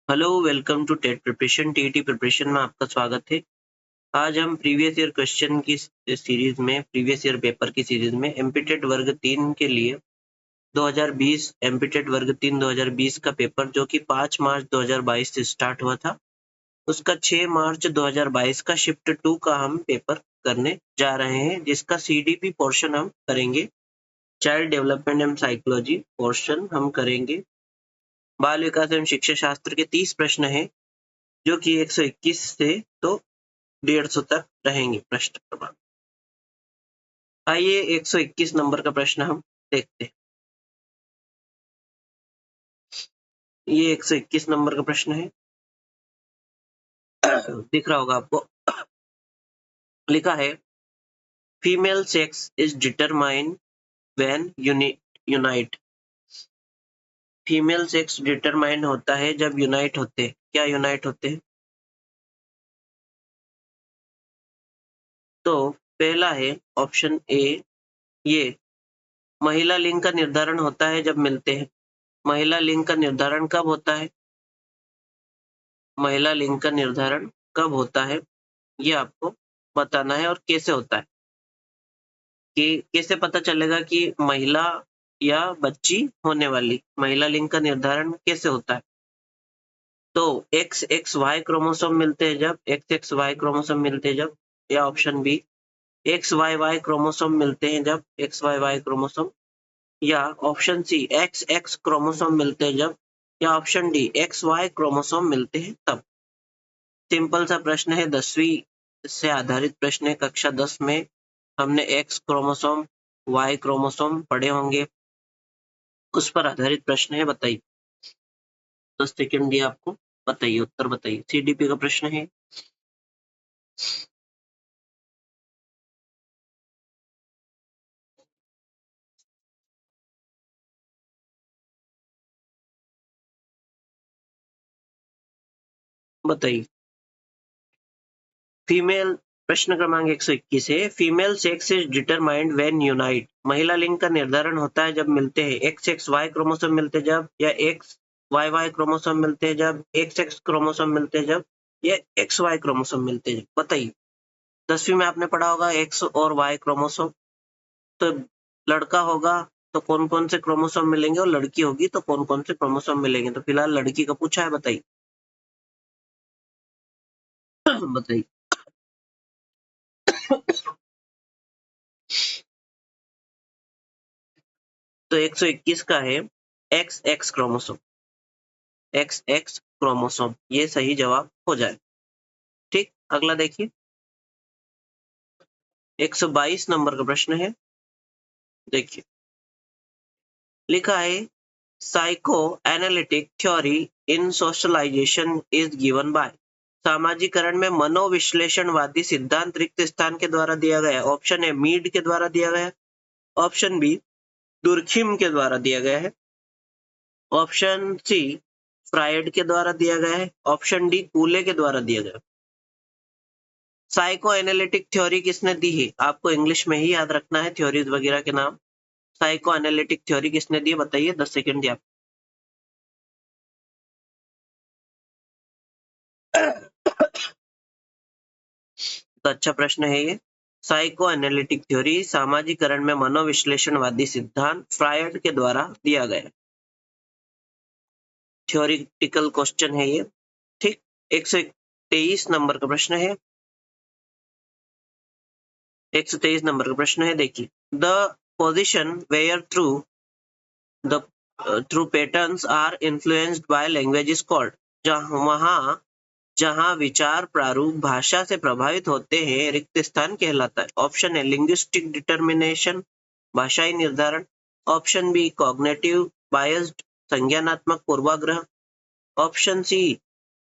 Hello, welcome to TET preparation. TET preparation में आपका स्वागत है। आज हम प्रीवियस ईयर क्वेश्चन की सीरीज में, प्रीवियस ईयर पेपर की सीरीज में एमपीटेट वर्ग 3 के लिए 2020 एमपीटेट वर्ग 3 2020 का पेपर, जो कि 5 मार्च 2022 से स्टार्ट हुआ था, उसका 6 मार्च 2022 का शिफ्ट 2 का हम पेपर करने जा रहे हैं, जिसका सीडीपी पोर्शन हम करेंगे। Child development and psychology portion हम करेंगे। बाल विकास एवं शिक्षा शास्त्र के 30 प्रश्न हैं, जो कि 121 से तो 150 तक रहेंगे प्रश्न क्रमांक। आइए 121 नंबर का प्रश्न हम देखते हैं। ये 121 नंबर का प्रश्न है। दिख रहा होगा आपको। लिखा है, female sex is determined when unite. Female sex determined होता है जब यूनाइट होते हैं। क्या यूनाइट होते हैं? तो पहला है ऑप्शन ए, ये महिला लिंग का निर्धारण होता है जब मिलते हैं। महिला लिंग का निर्धारण कब होता है? महिला लिंग का निर्धारण कब होता है, ये आपको बताना है। और कैसे होता है, कि कैसे पता चलेगा कि महिला या बच्ची होने वाली। महिला लिंग का निर्धारण कैसे होता है? तो XXY क्रोमोसोम मिलते हैं जब, XXY क्रोमोसोम मिलते हैं जब, या ऑप्शन बी XYY क्रोमोसोम मिलते हैं जब, XYY क्रोमोसोम, या ऑप्शन सी XX क्रोमोसोम मिलते हैं जब, या ऑप्शन डी XY क्रोमोसोम मिलते हैं तब। सिंपल सा प्रश्न है, 10वीं से आधारित प्रश्न है। कक्षा 10 में हमने एक्स क्रोमोसोम, वाई क्रोमोसोम पढ़े होंगे, उस पर आधारित प्रश्न है। बताइए, 10 सेकंड दिया आपको, बताइए, उत्तर बताइए। सीडीपी का प्रश्न है। बताइए। फीमेल, प्रश्न क्रमांक 121 है, female sex is determined when unite. महिला लिंग का निर्धारण होता है जब मिलते हैं। XXY क्रोमोसोम मिलते जब, या XYY क्रोमोसोम मिलते हैं जब, XX क्रोमोसोम मिलते जब, या XY क्रोमोसोम मिलते जब। बताइए। 10वीं में आपने पढ़ा होगा एक्स और वाई क्रोमोसोम। तो लड़का होगा तो कौन कौन से क्रोमोसोम मिलेंगे, और लड़की होगी तो कौन कौन से क्रोमोसोम मिलेंगे। तो फिलहाल लड़की का पूछा है, बताइए। बताइए। तो 121 का है XX क्रोमोसोम। XX क्रोमोसोम, ये सही जवाब हो जाए। ठीक, अगला देखिए। 122 नंबर का प्रश्न है। देखिए, लिखा है, psycho analytic theory in socialization is given by. सामाजिकरण में मनोविश्लेषणवादी सिद्धांत रिक्त स्थान के द्वारा दिया गया है। ऑप्शन ए मीड के द्वारा दिया गया है, ऑप्शन बी दुर्खिम के द्वारा दिया गया है, ऑप्शन सी फ्रायड के द्वारा दिया गया है, ऑप्शन डी कूले के द्वारा दिया गया है। साइको एनालिटिक थ्योरी किसने दी है? आपको इंग्लिश में ही याद रखना है थ्योरीज वगैरह के नाम। साइको एनालिटिक थ्योरी किसने दी है, बताइए। 10 सेकंड दिया। तो अच्छा प्रश्न है ये। साइको एनालिटिक थ्योरी, सामाजिकरण में मनोविश्लेषणवादी सिद्धांत, फ्रायड के द्वारा दिया गया थ्योरिटिकल क्वेश्चन है ये। ठीक, 123 नंबर का प्रश्न है। 123 नंबर का प्रश्न है, देखिए। The position where the through patterns are influenced by language is called. जहां विचार प्रारूप भाषा से प्रभावित होते हैं, रिक्त स्थान कहलाता है। ऑप्शन है लिंग्विस्टिक डिटर्मिनेशन, भाषाई निर्धारण, ऑप्शन बी कॉग्निटिव बायस्ड, संज्ञानात्मक पूर्वाग्रह, option C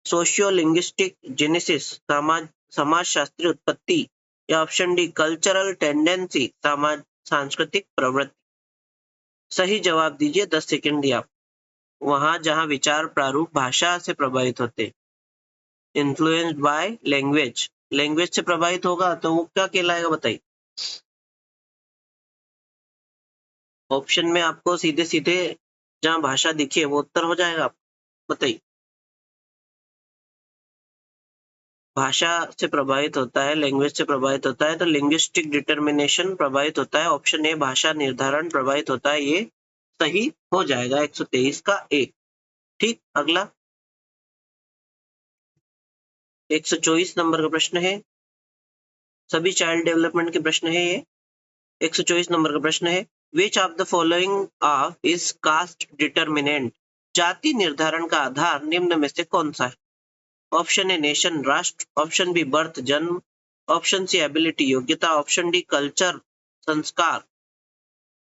socio linguistic genesis, समाजशास्त्रीय उत्पत्ति, या ऑप्शन डी कल्चरल टेंडेंसी, समाज सांस्कृतिक प्रवृत्ति। सही जवाब दीजिए, 10 सेकंड दिया। वहां जहां विचार प्रारूप भाषा से प्रभावित होते, इन्फ्लुएंस्ड बाय लैंग्वेज, लैंग्वेज से प्रभावित होगा तो वो क्या कहलाएगा, बताइए। ऑप्शन में आपको सीधे सीधे जहां भाषा दिखी है वो उत्तर हो जाएगा। आप बताइए। भाषा से प्रभावित होता है, लैंग्वेज से प्रभावित होता है, तो लिंग्विस्टिक डिटर्मिनेशन प्रभावित होता है। ऑप्शन ए भाषा निर्धारण प्रभावित होता है, ये सही हो जाएगा 123 का ए। ठीक, अगला 124 नंबर का प्रश्न है, सभी चाइल्ड डेवलपमेंट के प्रश्न है ये। 124 नंबर का प्रश्न है, which of the following of is caste determinant, जाति निर्धारण का आधार निम्न में से कौन सा है? ऑप्शन ए नेशन राष्ट्र, ऑप्शन बी बर्थ जन्म, ऑप्शन सी एबिलिटी योग्यता, ऑप्शन डी कल्चर संस्कार।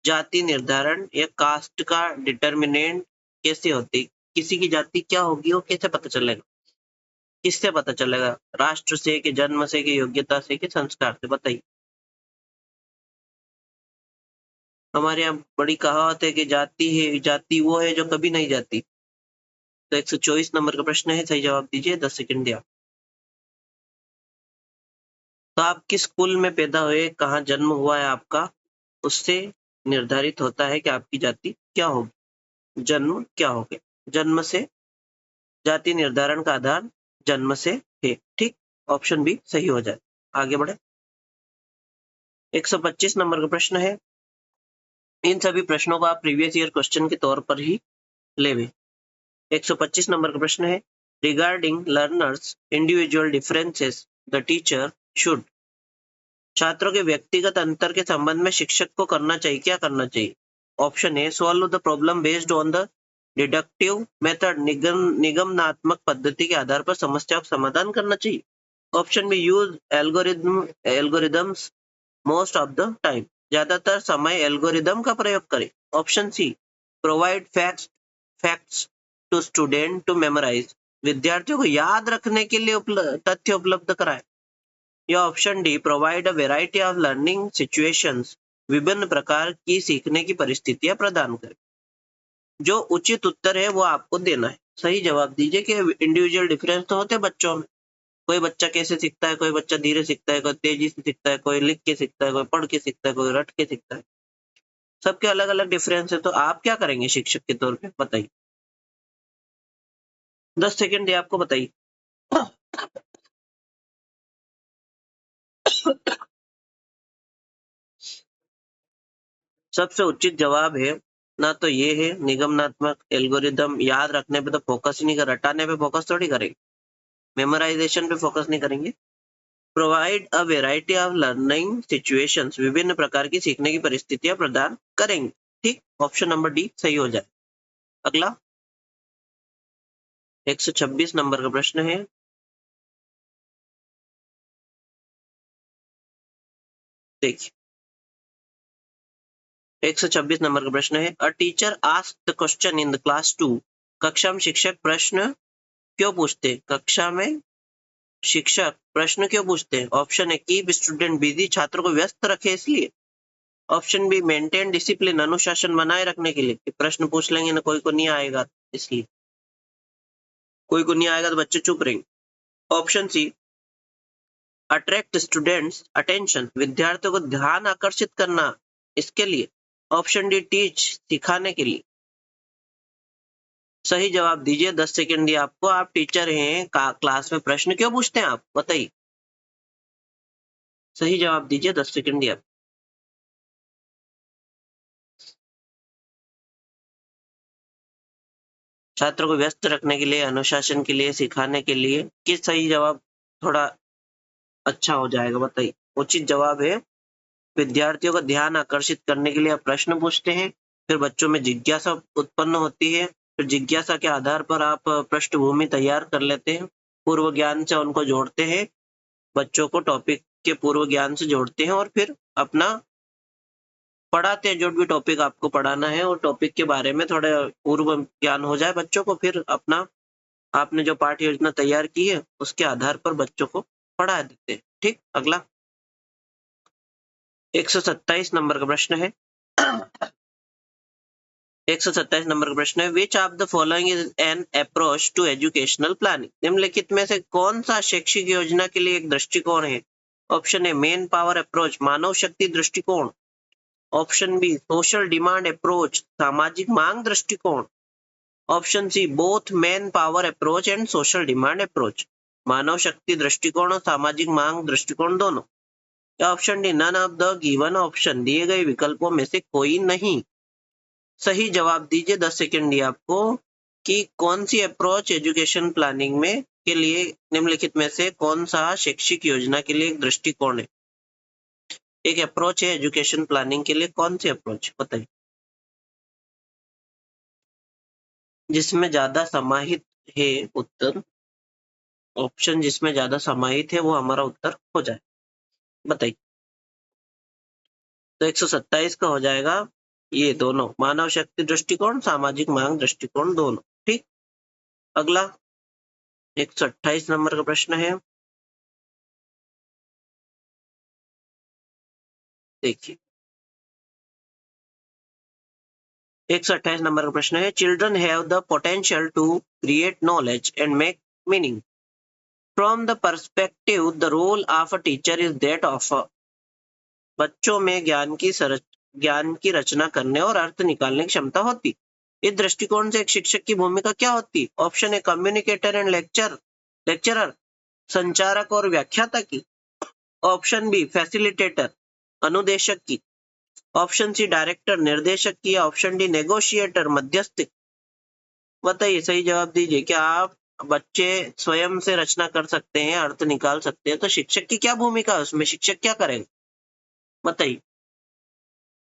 जाति निर्धारण या कास्ट का डिटर्मिनेंट कैसे होती, किसी की जाति क्या होगी वो कैसे पता चलेगा, किससे पता चलेगा? राष्ट्र से कि जन्म से कि योग्यता से कि संस्कार से, बताइए। हमारे यहाँ बड़ी कहावत है कि जाति है, जाति वो है जो कभी नहीं जाती। तो 124 नंबर का प्रश्न है, सही जवाब दीजिए, 10 सेकंड दिया। तो आप किस कुल में पैदा हुए, कहाँ जन्म हुआ है आपका, उससे निर्धारित होता है कि आपकी जाति क्या होगी, जन्म क्या होगा। जन्म से, जाति निर्धारण का आधार जन्म से है। ठीक, ऑप्शन बी सही हो जाए। आगे बढ़े, 125 नंबर का प्रश्न है, इन सभी प्रश्नों को आप प्रीवियस ईयर क्वेश्चन के तौर पर ही लेवे। 125 नंबर का प्रश्न है, regarding learners individual differences the teacher should, छात्रों के व्यक्तिगत अंतर के संबंध में शिक्षक को करना चाहिए, क्या करना चाहिए? Option A solve the problem based on the deductive method, निगमनात्मक पद्धति के आधार पर समस्या का समाधान करना चाहिए। Option B use algorithms most of the time, ज्यादातर समय एल्गोरिदम का प्रयोग करें। Option C provide facts to student to memorise, विद्यार्थियों को याद रखने के लिए तथ्य उपलब्ध कराएं। या option D provide a variety of learning situations, विभिन्न प्रकार की सीखने की परिस्थितियां प्रदान करें। जो उचित उत्तर है वो आपको देना है। सही जवाब दीजिए कि इंडिविजुअल डिफरेंस तो होते हैं बच्चों में, कोई बच्चा कैसे सीखता है, कोई बच्चा धीरे सीखता है, कोई तेजी से सीखता है, कोई लिख के सीखता है, कोई पढ़ के सीखता है, कोई रट के सीखता है, सबके अलग अलग डिफरेंस है। तो आप क्या करेंगे शिक्षक के तौर पे, बताइए। 10 सेकंड दिए आपको, बताइए। सबसे उचित जवाब है ना, तो ये है निगमनात्मक एल्गोरिदम, याद रखने पे तो फोकस ही नहीं कर, रटाने पे फोकस थोड़ी करेंगे, मेमोराइजेशन पे फोकस नहीं करेंगे। Provide a variety of learning situations, विभिन्न प्रकार की सीखने की परिस्थितियां प्रदान करेंगे। ठीक, ऑप्शन नंबर डी सही हो जाए। अगला 126 नंबर का प्रश्न है, देखिए 126 नंबर का प्रश्न है, a teacher asked the question in the class 2, कक्षा में शिक्षक प्रश्न क्यों पूछते, कक्षा में शिक्षक प्रश्न क्यों पूछते हैं? Option A keep student busy, छात्रों को व्यस्त रखे इसलिए। ऑप्शन बी मेंटेन डिसिप्लिन, अनुशासन बनाए रखने के लिए, कि प्रश्न पूछ लेंगे ना, कोई को नहीं आएगा इसलिए, कोई को नहीं आएगा तो बच्चे चुप रहेंगे। Option C attract students attention, विद्यार्थियों को ध्यान आकर्षित करना इसके लिए। ऑप्शन डी टीच, सिखाने के लिए। सही जवाब दीजिए, 10 सेकंड दिए आपको। आप टीचर हैं, क्लास में प्रश्न क्यों पूछते हैं आप, बताइए। सही जवाब दीजिए, 10 सेकंड दिए आप। छात्रों को व्यस्त रखने के लिए, अनुशासन के लिए, सिखाने के लिए, किस सही जवाब थोड़ा अच्छा हो जाएगा, बताइए। उचित जवाब है विद्यार्थियों का ध्यान आकर्षित करने के लिए आप प्रश्न पूछते हैं, फिर बच्चों में जिज्ञासा उत्पन्न होती है, फिर जिज्ञासा के आधार पर आप पृष्ठभूमि तैयार कर लेते हैं, पूर्व ज्ञान से उनको जोड़ते हैं, बच्चों को टॉपिक के पूर्व ज्ञान से जोड़ते हैं, और फिर अपना पढ़ाते हैं। जो भी टॉपिक आपको पढ़ाना है और टॉपिक के बारे में थोड़ा पूर्व ज्ञान हो जाए बच्चों को, फिर अपना आपने जो पाठ्य योजना तैयार की है उसके आधार पर बच्चों को पढ़ा देते हैं। ठीक, अगला 127 नंबर का प्रश्न है, 127 नंबर का प्रश्न है, which of the following is an approach to educational planning, निम्नलिखित में से कौन सा शैक्षिक योजना के लिए एक दृष्टिकोण है? Option A man power approach, मानव शक्ति दृष्टिकोण। Option B social demand approach, सामाजिक मांग दृष्टिकोण। Option C both man power approach and social demand approach. मानव शक्ति दृष्टिकोण और सामाजिक मांग दृष्टिकोण दोनों। या option D none of the given option, दिए गए विकल्पों में से कोई नहीं। सही जवाब दीजिए, 10 सेकंड दिए आपको, कि कौन सी अप्रोच एजुकेशन प्लानिंग में के लिए निम्नलिखित में से कौन सा शैक्षिक योजना के लिए एक दृष्टिकोण है। एक अप्रोच है एजुकेशन प्लानिंग के लिए, कौन सी अप्रोच बताइए, जिसमें ज्यादा समाहित है उत्तर। ऑप्शन जिसमें ज्यादा समाहित है वो हमारा उत्तर हो जाए, बताइए। तो 127 का हो जाएगा ये दोनों, मानव शक्ति दृष्टिकोण, सामाजिक मांग दृष्टिकोण दोनों। ठीक, अगला 128 नंबर का प्रश्न है, देखिए 128 नंबर का प्रश्न है, children have the potential to create knowledge and make meaning from the perspective the role of a teacher is that of. बच्चों में ज्ञान की रचना करने और अर्थ निकालने की क्षमता होती। इस दृष्टिकोण से एक शिक्षक की भूमिका क्या होती। Option A communicator and lecturer, संचारक और व्याख्याता की। ऑप्शन बी फैसिलिटेटर, अनुदेशक की। ऑप्शन सी डायरेक्टर, निर्देशक की। ऑप्शन डी नेगोशिएटर, मध्यस्थ। बताइए, सही जवाब दीजिए। क्या आप बच्चे स्वयं से रचना कर सकते हैं, अर्थ निकाल सकते हैं, तो शिक्षक की क्या भूमिका है उसमें, शिक्षक क्या करेगा, बताइए।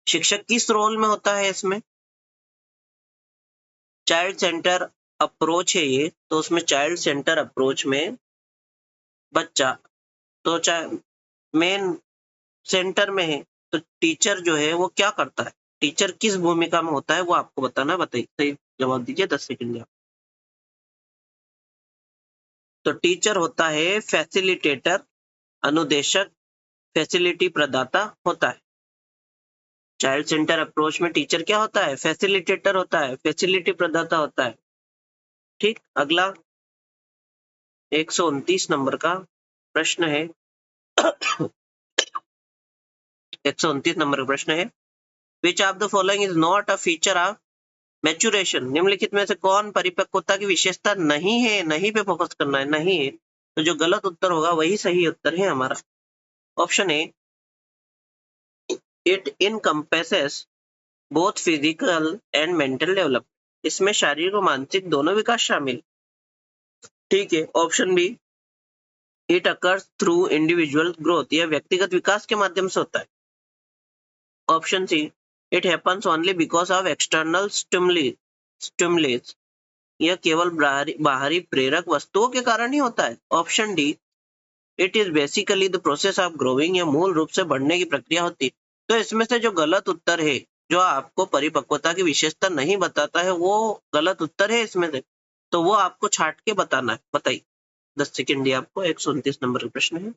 शिक्षक किस रोल में होता है इसमें। चाइल्ड सेंटर अप्रोच है ये, तो उसमें चाइल्ड सेंटर अप्रोच में बच्चा तो मेन सेंटर में है, तो टीचर जो है वो क्या करता है, टीचर किस भूमिका में होता है वो आपको बताना है, बताइए। सही जवाब दीजिए, 10 सेकंड आप। तो टीचर होता है फैसिलिटेटर, अनुदेशक, फैसिलिटी प्रदाता होता है। चाइल्ड सेंटर अप्रोच में टीचर क्या होता है, फैसिलिटेटर होता है, फैसिलिटी प्रदाता होता है। ठीक, अगला 129 नंबर का प्रश्न है 129 नंबर का प्रश्न है, which of the following is not a feature of maturation. निम्नलिखित में से कौन परिपक्वता की विशेषता नहीं है, नहीं पे फोकस करना है, नहीं है, तो जो गलत उत्तर होगा वही सही उत्तर है हमारा। Option A, it encompasses both physical and mental development. इसमें शारीरिक और मानसिक दोनों विकास शामिल। ठीक है। Option B, it occurs through individual growth, यह व्यक्तिगत विकास के माध्यम से होता है। Option C, it happens only because of external stimulus, यह केवल बाहरी प्रेरक वस्तुओं के कारण ही होता है। Option D, it is basically the process of growing, यह मूल रूप से बढ़ने की प्रक्रिया होती है। तो इसमें से जो गलत उत्तर है, जो आपको परिपक्वता की विशेषता नहीं बताता है, वो गलत उत्तर है इसमें से, तो वो आपको छाट के बताना है, बताइए। 10 सेकेंड दिया आपको, 129 नंबर का प्रश्न है।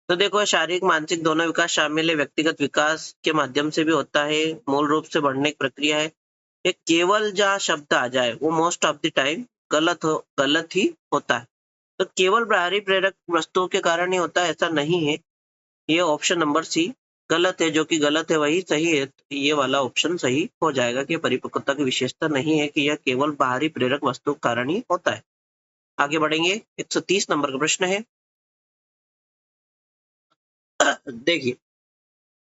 तो देखो, शारीरिक मानसिक दोनों विकास शामिल है, व्यक्तिगत विकास के माध्यम से भी होता है, मूल रूप से बढ़ने की प्रक्रिया है। एक केवल जहाँ शब्द आ जाए वो मोस्ट ऑफ द टाइम गलत ही होता है। तो केवल बाहरी प्रेरक वस्तुओं के कारण ही होता है ऐसा नहीं है। ये ऑप्शन नंबर सी गलत है, जो कि गलत है वही सही है। तो ये वाला ऑप्शन सही हो जाएगा कि परिपक्वता की विशेषता नहीं है कि यह केवल बाहरी प्रेरक वस्तु के कारण ही होता है। आगे बढ़ेंगे, 130 नंबर का प्रश्न है देखिए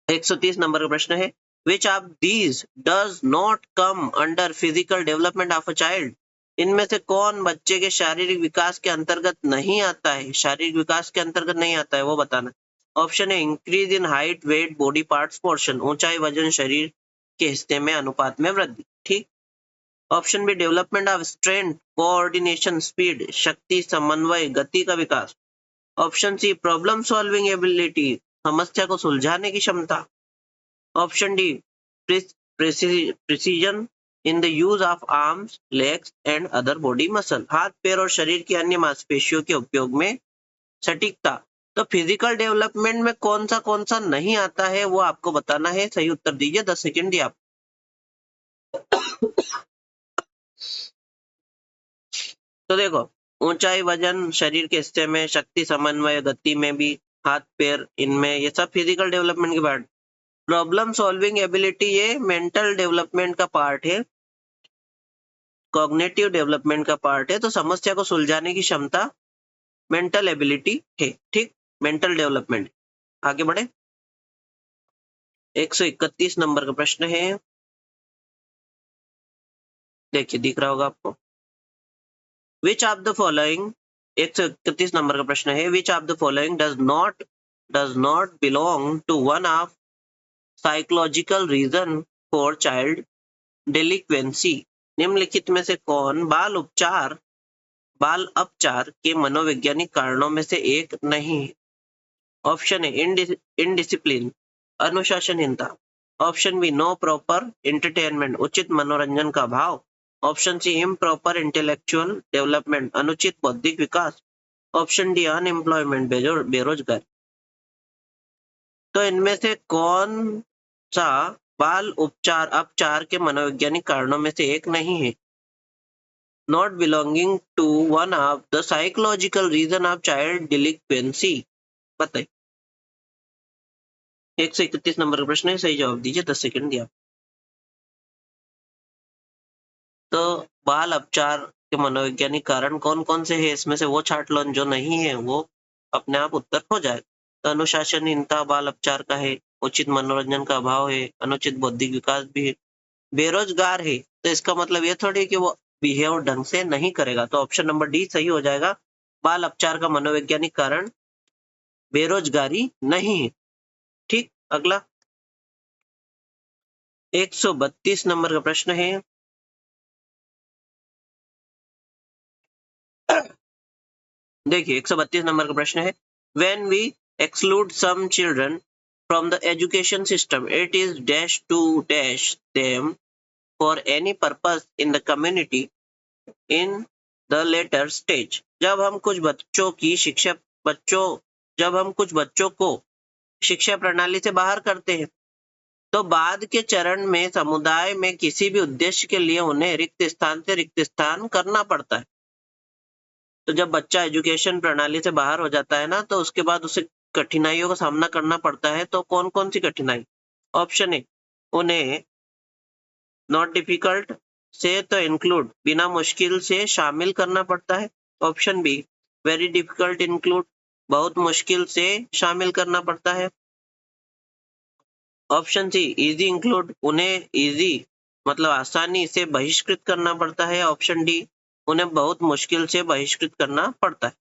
130 नंबर का प्रश्न है, which of these does not come under physical development of a child. इनमें से कौन बच्चे के शारीरिक विकास के अंतर्गत नहीं आता है, शारीरिक विकास के अंतर्गत नहीं आता है, वो बताना। ऑप्शन है increase in height, weight, body parts, portion, ऊंचाई, वजन, शरीर के हिस्से में अनुपात में वृद्धि। ठीक। Option B development of strength, coordination, speed, शक्ति, समन्वय, गति का विकास। Option C problem solving ability, समस्या को सुलझाने की क्षमता। Option D precision in the use of arms, legs and other body muscle, हाथ, पैर और शरीर की अन्य मांसपेशियों के उपयोग में सटीकता। तो फिजिकल डेवलपमेंट में कौन सा नहीं आता है वो आपको बताना है, सही उत्तर दीजिए, 10 सेकेंड दिए आप। तो देखो, ऊंचाई, वजन, शरीर के हिस्से में, शक्ति, समन्वय, गति में भी, हाथ पैर, इनमें, ये सब फिजिकल डेवलपमेंट के पार्ट। प्रॉब्लम सॉल्विंग एबिलिटी ये मेंटल डेवलपमेंट का पार्ट है। कॉग्निटिव डेवलपमेंट का पार्ट है, तो समस्या को सुलझाने की क्षमता मेंटल एबिलिटी है। ठीक, मेंटल डेवलपमेंट। आगे बढ़े। 131 नंबर का प्रश्न है, देखिए दिख रहा होगा आपको। Which of the following, 131 number का प्रश्न है, which of the following does not belong to one of psychological reason for child delinquency. निम्नलिखित में से कौन बाल अपचार के मनोवैज्ञानिक कारणों में से एक नहीं है? ऑप्शन ए इनडिसिप्लिन, अनुशासनहीनता। Option B no proper entertainment, उचित मनोरंजन का अभाव। Option C improper intellectual development, अनुचित बौद्धिक विकास। ऑप्शन डी अनएम्प्लॉयमेंट, बेरोजगार। तो इनमें से कौन सा बाल अपचार के मनोवैज्ञानिक कारणों में से एक नहीं है? Not belonging to one of the psychological reason of child delinquency. बताइए। 131 नंबर का प्रश्न है, सही जवाब दीजिए, 10 सेकंड दिया। तो बाल अपचार के मनोवैज्ञानिक कारण कौन कौन से हैं, इसमें से वो छांट लो, जो नहीं है वो अपने आप उत्तर हो जाएगा। तो अनुशासनहीनता बाल अपचार का है, उचित मनोरंजन का अभाव है, अनुचित बौद्धिक विकास भी है, बेरोजगार है। तो इसका मतलब ये थोड़ी कि वो बिहेव ढंग से नहीं करेगा। तो ऑप्शन नंबर डी सही हो जाएगा। बाल अपचार का मनोवैज्ञानिक कारण बेरोजगारी नहीं है। ठीक, अगला 132 नंबर का प्रश्न है, देखिए 132 नंबर का प्रश्न है, when we exclude some children from the education system it is dash to dash them for any purpose in the community in the later stage. जब हम कुछ बच्चों को शिक्षा प्रणाली से बाहर करते हैं तो बाद के चरण में समुदाय में किसी भी उद्देश्य के लिए उन्हें रिक्त स्थान से रिक्त स्थान करना पड़ता है। तो जब बच्चा एजुकेशन प्रणाली से बाहर हो जाता है ना, तो उसके बाद उसे कठिनाइयों का सामना करना पड़ता है। तो कौन कौन सी कठिनाई? ऑप्शन ए, उन्हें नॉट डिफिकल्ट से तो इंक्लूड, बिना मुश्किल से शामिल करना पड़ता है। Option B, very difficult include, बहुत मुश्किल से शामिल करना पड़ता है। ऑप्शन सी, इजी इंक्लूड, उन्हें इजी मतलब आसानी से बहिष्कृत करना पड़ता है। ऑप्शन डी, उन्हें बहुत मुश्किल से बहिष्कृत करना पड़ता है।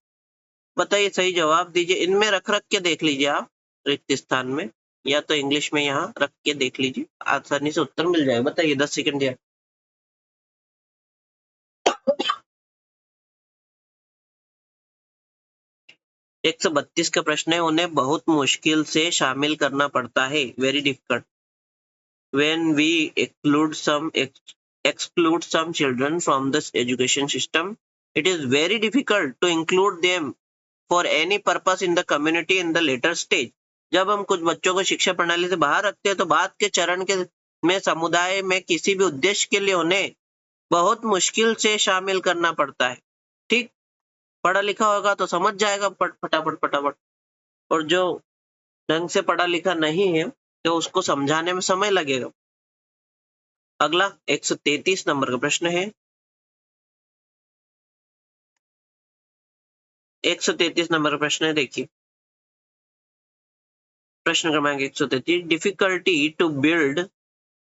बताइए, सही जवाब दीजिए। इनमें रख के देख लीजिए आप रिक्त स्थान में, या तो इंग्लिश में यहाँ रख के देख लीजिए, आसानी से उत्तर मिल जाएगा। बताइए, 10 सेकंड दिया। 132 का प्रश्न है, उन्हें बहुत मुश्किल से शामिल करना पड़ता है, very difficult. When we exclude some children from this education system, it is very difficult to include them for any purpose in the community in the later stage. जब हम कुछ बच्चों को शिक्षा प्रणाली से बाहर रखते हैं तो बाद के चरण के में समुदाय में किसी भी उद्देश्य के लिए उन्हें बहुत मुश्किल से शामिल करना पड़ता है। ठीक, पढ़ा लिखा होगा तो समझ जाएगा फटाफट। और जो ढंग से पढ़ा लिखा नहीं है तो उसको समझाने में समय लगेगा। अगला 133 नंबर का प्रश्न है, 133 नंबर का प्रश्न है, देखिए प्रश्न क्रमांक 133, डिफिकल्टी टू बिल्ड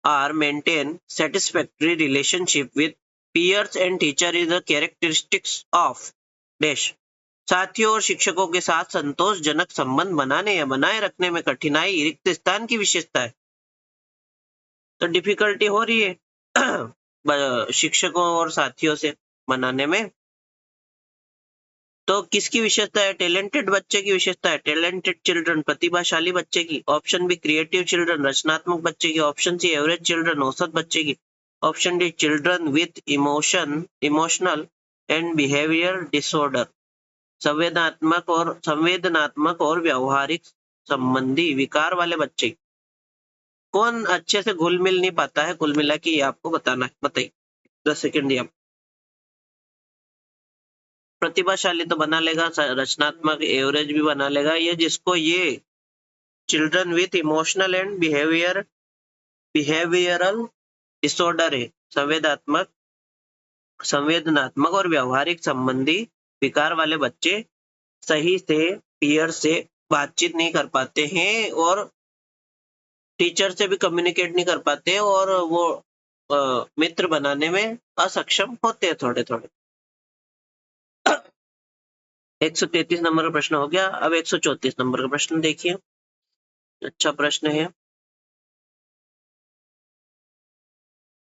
और maintain satisfactory relationship with peers and teacher is the characteristics of dash. साथियों और शिक्षकों के साथ संतोषजनक संबंध बनाने या बनाए रखने में कठिनाई रिक्त स्थान की विशेषता है। तो डिफिकल्टी हो रही है शिक्षकों और साथियों से बनाने में, तो किसकी विशेषता है? टैलेंटेड बच्चे की विशेषता है, टैलेंटेड चिल्ड्रन, प्रतिभाशाली बच्चे की। ऑप्शन बी, क्रिएटिव चिल्ड्रन, रचनात्मक बच्चे की। ऑप्शन सी, एवरेज चिल्ड्रन, औसत बच्चे की। Option D, children with emotional and behaviour disorder, संवेदनात्मक और व्यवहारिक संबंधी विकार वाले बच्चे। कौन अच्छे से घुल मिल नहीं पाता है, कुल मिला के ये आपको बताना है। बताइए, 10 सेकंड दिया। प्रतिभाशाली तो बना लेगा, रचनात्मक एवरेज भी बना लेगा। ये जिसको ये children with emotional and behavioural disorder है, संवेदनात्मक संवेदनात्मक और व्यवहारिक संबंधी विकार वाले बच्चे सही से पीयर से बातचीत नहीं कर पाते हैं और टीचर से भी कम्युनिकेट नहीं कर पाते और वो मित्र बनाने में असक्षम होते हैं थोड़े थोड़े। 133 नंबर का प्रश्न हो गया। अब 134 नंबर का प्रश्न देखिए, अच्छा प्रश्न है,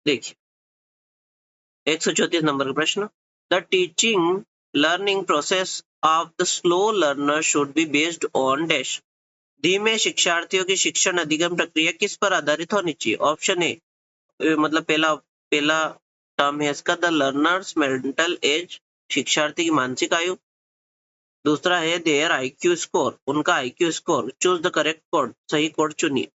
देखिए 134 नंबर का प्रश्न, the teaching learning process of the slow learner should be based on dash. धीमे शिक्षार्थियों की शिक्षण अधिगम प्रक्रिया किस पर आधारित होनी चाहिए? ऑप्शन ए, मतलब पहला पहला टर्म है इसका, द लर्नर्स मेंटल एज, शिक्षार्थी की मानसिक आयु। दूसरा है देयर आईक्यू स्कोर, उनका IQ score. Choose the correct code, सही कोड चुनिए।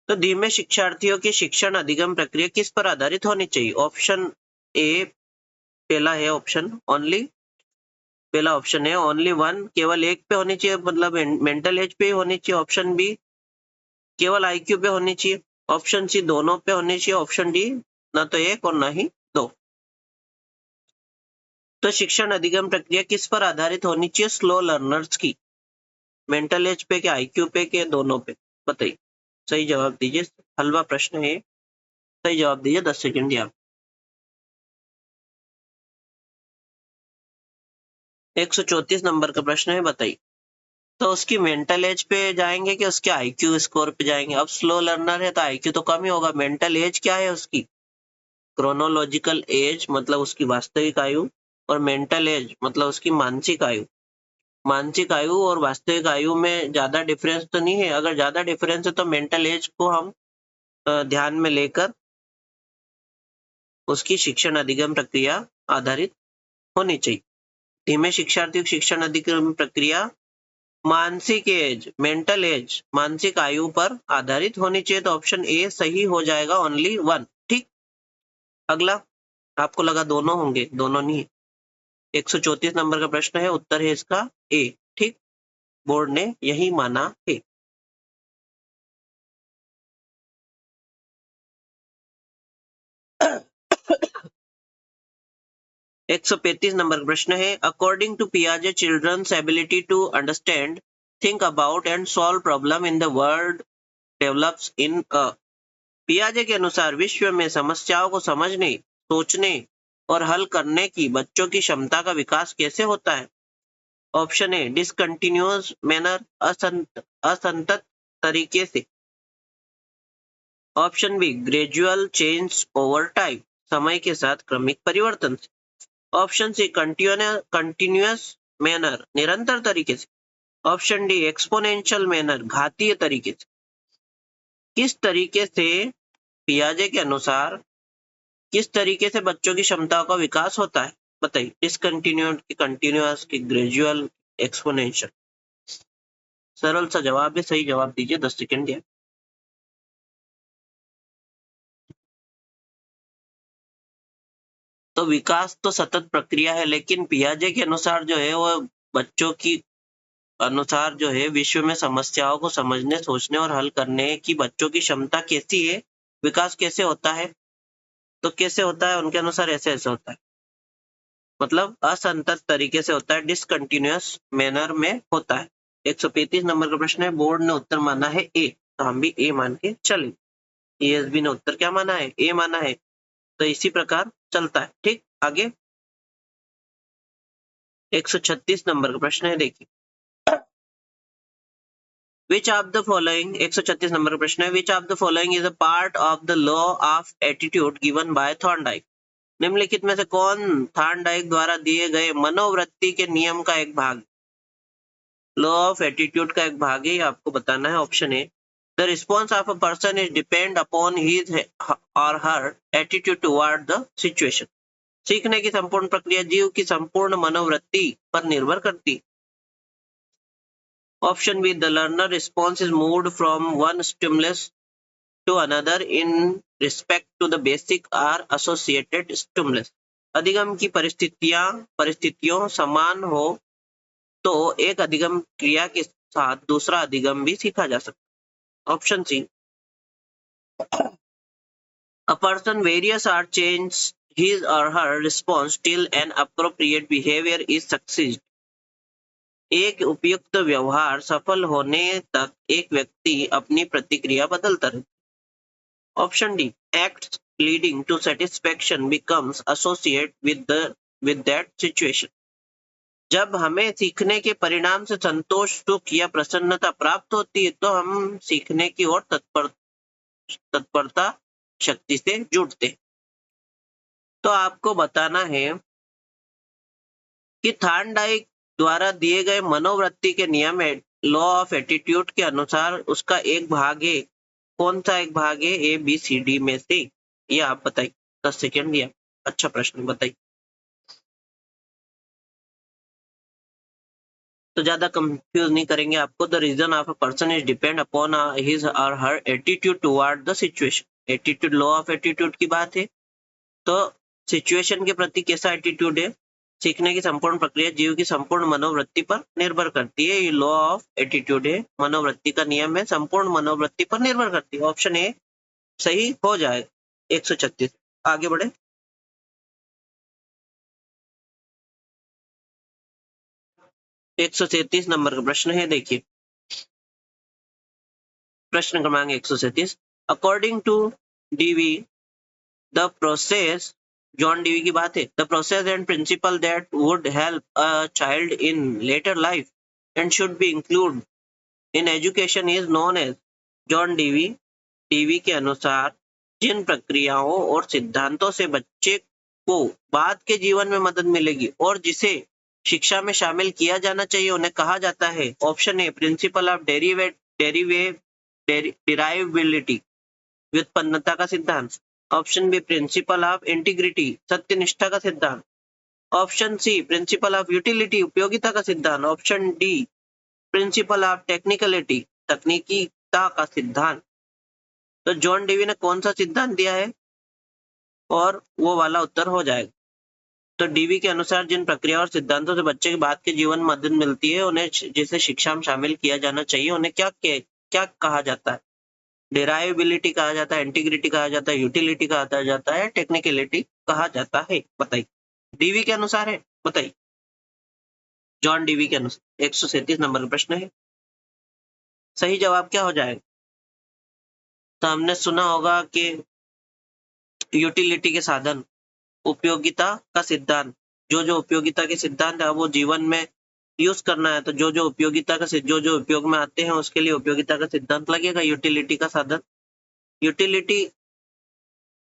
तो धीमे शिक्षार्थियों की शिक्षण अधिगम प्रक्रिया किस पर आधारित होनी चाहिए? ऑप्शन ए पहला है ऑप्शन ओनली, पहला ऑप्शन है ओनली वन, केवल एक पे होनी चाहिए, मतलब मेंटल एज पे होनी चाहिए। ऑप्शन बी केवल आईक्यू पे होनी चाहिए। ऑप्शन सी दोनों पे होनी चाहिए। ऑप्शन डी ना तो एक और ना ही दो। तो शिक्षण अधिगम प्रक्रिया किस पर आधारित होनी चाहिए स्लो लर्नर्स की? मेंटल एज पे, क्या आईक्यू पे, के दोनों पे? बताइए, सही जवाब दीजिए। हलवा प्रश्न है, सही जवाब दीजिए। 10 सेकंड दिया। 134 नंबर का प्रश्न है, बताइए। तो उसकी मेंटल एज पे जाएंगे कि उसके आईक्यू स्कोर पे जाएंगे? अब स्लो लर्नर है तो आईक्यू तो कम ही होगा। मेंटल एज क्या है उसकी? क्रोनोलॉजिकल एज मतलब उसकी वास्तविक आयु, और मेंटल एज मतलब उसकी मानसिक आयु। मानसिक आयु और वास्तविक आयु में ज्यादा डिफरेंस तो नहीं है। अगर ज्यादा डिफरेंस है तो मेंटल एज को हम ध्यान में लेकर उसकी शिक्षण अधिगम प्रक्रिया आधारित होनी चाहिए। धीमे शिक्षार्थियों की शिक्षण अधिगम प्रक्रिया मानसिक एज, मेंटल एज, मानसिक आयु पर आधारित होनी चाहिए। तो ऑप्शन ए सही हो जाएगा, ओनली वन। ठीक, अगला। आपको लगा दोनों होंगे, दोनों नहीं। 134 नंबर का प्रश्न है, उत्तर है इसका ए। ठीक, बोर्ड ने यही माना है। 135 नंबर का प्रश्न है, अकॉर्डिंग टू पियाजे children's ability to understand, think about and solve problem in the world develops in a. पियाजे के अनुसार विश्व में समस्याओं को समझने, सोचने और हल करने की बच्चों की क्षमता का विकास कैसे होता है? ऑप्शन ए डिसकंटिन्यूअस मैनर, असंतत तरीके से। Option B gradual change over time, समय के साथ क्रमिक परिवर्तन से। ऑप्शन सी कंटिन्यूअस मैनर, निरंतर तरीके से। ऑप्शन डी एक्सपोनेंशियल मैनर, घातीय तरीके से। किस तरीके से पियाजे के अनुसार किस तरीके से बच्चों की क्षमताओं का विकास होता है? बताइए, डिसकंटिन्यूअस की कंटिन्यूअस की ग्रेजुअल एक्सपोनेंशियल? सरल सा जवाब है, सही जवाब दीजिए। 10 सेकंड है। तो विकास तो सतत प्रक्रिया है, लेकिन पियाजे के अनुसार जो है वो बच्चों की अनुसार जो है विश्व में समस्याओं को समझने, सोचने और हल करने की बच्चों की क्षमता कैसी है, विकास कैसे होता है? तो कैसे होता है उनके अनुसार? ऐसे ऐसे होता है, मतलब असंतत तरीके से होता है, डिसकंटिन्यूअस मैनर में होता है। 135 नंबर का प्रश्न है, बोर्ड ने उत्तर माना है ए, तो हम भी ए मान के चले। ESB ने उत्तर क्या माना है? ए माना है, तो इसी प्रकार चलता है। ठीक, आगे 136 नंबर का प्रश्न है, देखिए। Which of the following 136 number का प्रश्न है, which of the following is a part of the law of attitude given by Thorndike? निम्नलिखित में से कौन थॉर्नडाइक द्वारा दिए गए मनोवृत्ति के नियम का एक भाग? लॉ ऑफ एटीट्यूड का एक भाग है, ये आपको बताना है। Option A, the response of a person is depend upon his or her attitude toward the situation. सीखने की संपूर्ण प्रक्रिया जीव की संपूर्ण मनोवृत्ति पर निर्भर करती। Option B, the learner response is moved from one stimulus to another in respect to the basic or associated stimulus। अधिगम की परिस्थितियों समान हो तो एक अधिगम क्रिया के साथ दूसरा अधिगम भी सीखा जा सकता। Option C, a person various or his or her response till an appropriate behavior is succeed. एक उपयुक्त व्यवहार सफल होने तक एक व्यक्ति अपनी प्रतिक्रिया बदलता रहता। Option D, acts leading to satisfaction becomes associated with that situation. जब हमें सीखने के परिणाम से संतोष, सुख या प्रसन्नता प्राप्त होती है तो हम सीखने की ओर तत्परता शक्ति से जुड़ते हैं। तो आपको बताना है कि थार्नडाइक द्वारा दिए गए मनोवृत्ति के नियम लॉ ऑफ एटीट्यूड के अनुसार उसका एक भाग है। कौन सा एक भाग है? ए बी सी डी में से ये आप बताइए। 10 सेकेंड दिया। अच्छा प्रश्न बताइए। तो ज्यादा कंफ्यूज नहीं करेंगे आपको। The reason of a person is depend upon his or her attitude toward the situation. Attitude, law of attitude की बात है। तो सिचुएशन के प्रति कैसा एटीट्यूड है? सीखने की संपूर्ण प्रक्रिया जीव की संपूर्ण मनोवृत्ति पर निर्भर करती है। ये लॉ ऑफ एटीट्यूड है, मनोवृत्ति का नियम है, संपूर्ण मनोवृत्ति पर निर्भर करती है। ऑप्शन ए सही हो जाएगा। 136 आगे बढ़े। 137 नंबर का प्रश्न है, देखिए प्रश्न क्रमांक 137। According to Dewey the process, John Dewey की बात है, the process and principle that would help a child in later life and should be include in education is known as. John Dewey के अनुसार जिन प्रक्रियाओं और सिद्धांतों से बच्चे को बाद के जीवन में मदद मिलेगी और जिसे शिक्षा में शामिल किया जाना चाहिए उन्हें कहा जाता है। Option A, principle of derivability, व्युत्पन्नता का सिद्धांत। Option B, principle of integrity, सत्यनिष्ठा का सिद्धांत। Option C, principle of utility, उपयोगिता का सिद्धांत। Option D, principle of technicality, तकनीकीता का सिद्धांत। तो जॉन डीवी ने कौन सा सिद्धांत दिया है और वो वाला उत्तर हो जाएगा। तो डीवी के अनुसार जिन प्रक्रिया और सिद्धांतों से बच्चे के बाद के जीवन में मदद मिलती है उन्हें जिसे शिक्षा में शामिल किया जाना चाहिए उन्हें क्या कहा जाता है? डेराइबिलिटी कहा जाता है, इंटीग्रिटी कहा जाता है, यूटिलिटी कहा जाता है, टेक्निकलिटी कहा जाता है। बताइए डीवी के अनुसार है, बताइए जॉन डीवी के अनुसार। 137 नंबर का प्रश्न है। सही जवाब क्या हो जाएगा? तो हमने सुना होगा कि यूटिलिटी के साधन, उपयोगिता का सिद्धांत, जो उपयोगिता के सिद्धांत है वो जीवन में यूज करना है तो जो उपयोगिता का जो उपयोग में आते हैं उसके लिए उपयोगिता का सिद्धांत लगेगा। यूटिलिटी का साधन, यूटिलिटी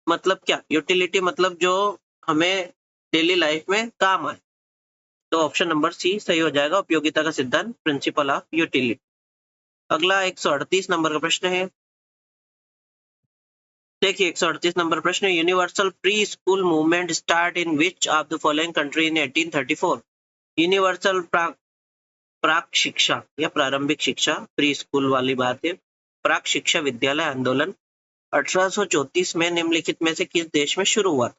मतलब क्या? यूटिलिटी मतलब जो हमें डेली लाइफ में काम आए। तो ऑप्शन नंबर सी सही हो जाएगा, उपयोगिता का सिद्धांत, प्रिंसिपल ऑफ यूटिलिटी। अगला 138 नंबर का प्रश्न है, देखिए 138 नंबर प्रश्न, universal pre school movement start in which of the following country in 1834। यूनिवर्सल प्राक शिक्षा या प्रारंभिक शिक्षा, प्री स्कूल वाली बात है, प्राक शिक्षा विद्यालय आंदोलन 1834 में निम्नलिखित में से किस देश में शुरू हुआ?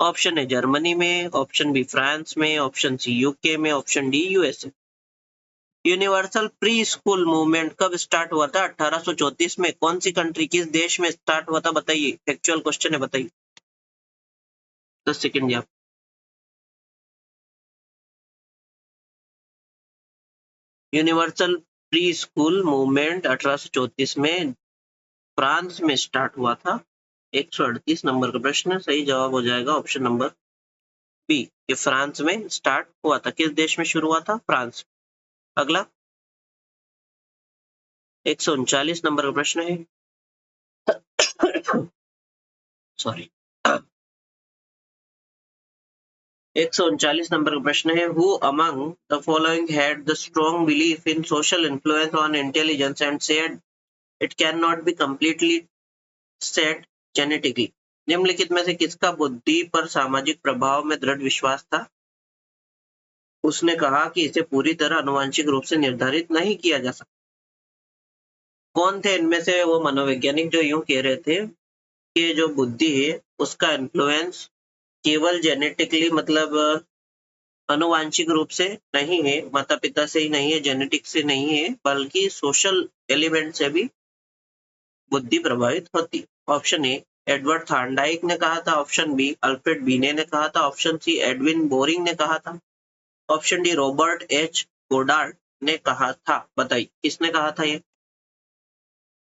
ऑप्शन है जर्मनी में, ऑप्शन बी फ्रांस में, ऑप्शन सी यूके में, option D USA. Universal pre school movement कब स्टार्ट हुआ था? 1834 में। कौन सी कंट्री, किस देश में स्टार्ट हुआ था? बताइए, एक्चुअल क्वेश्चन है, बताइए। 10 सेकेंड दिया। यूनिवर्सल प्री स्कूल मूवमेंट 1834 में फ्रांस में स्टार्ट हुआ था। 138 नंबर का प्रश्न, सही जवाब हो जाएगा ऑप्शन नंबर बी, ये फ्रांस में स्टार्ट हुआ था। किस देश में शुरू हुआ था? फ्रांस। अगला 139 नंबर का प्रश्न है, सॉरी 139 नंबर का प्रश्न है, who among the following had the strong belief in social influence on intelligence and said it can not be completely set genetically. निम्नलिखित में से किसका बुद्धि पर सामाजिक प्रभाव में दृढ़ विश्वास था? उसने कहा कि इसे पूरी तरह आनुवंशिक रूप से निर्धारित नहीं किया जा सकता। कौन थे इनमें से वो मनोवैज्ञानिक जो यूं कह रहे थे कि जो बुद्धि है उसका इन्फ्लुएंस केवल जेनेटिकली मतलब आनुवांशिक रूप से नहीं है, माता पिता से ही नहीं है, जेनेटिक से नहीं है, बल्कि सोशल एलिमेंट से भी बुद्धि प्रभावित होती। ऑप्शन ए एडवर्ड थार्नडाइक ने कहा था, ऑप्शन बी अल्फ्रेड बीने ने कहा था, ऑप्शन सी एडविन बोरिंग ने कहा था, option D Robert H Goddard ने कहा था। बताइए किसने कहा था ये?